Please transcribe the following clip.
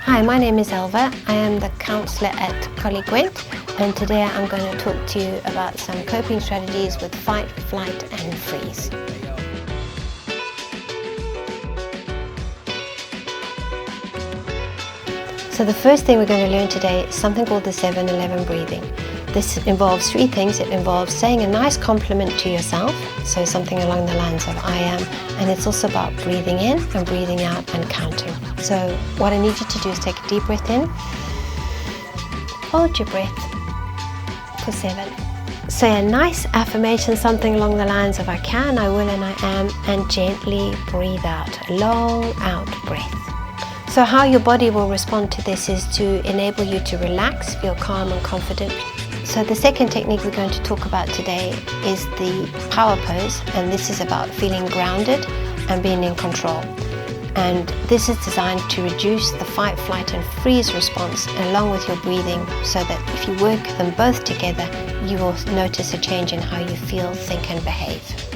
Hi, my name is Elva. I am the counsellor at Coleg Gwent, and today I'm going to talk to you about some coping strategies with fight, flight and freeze. So the first thing we're going to learn today is something called the 7-11 breathing. This involves three things. It involves saying a nice compliment to yourself, so something along the lines of I am, and it's also about breathing in and breathing out and counting. So what I need you to do is take a deep breath in, hold your breath for 7. Say a nice affirmation, something along the lines of I can, I will and I am, and gently breathe out, a long out breath. So how your body will respond to this is to enable you to relax, feel calm and confident. So the second technique we're going to talk about today is the power pose, and this is about feeling grounded and being in control. And this is designed to reduce the fight, flight and freeze response along with your breathing, so that if you work them both together, you will notice a change in how you feel, think and behave.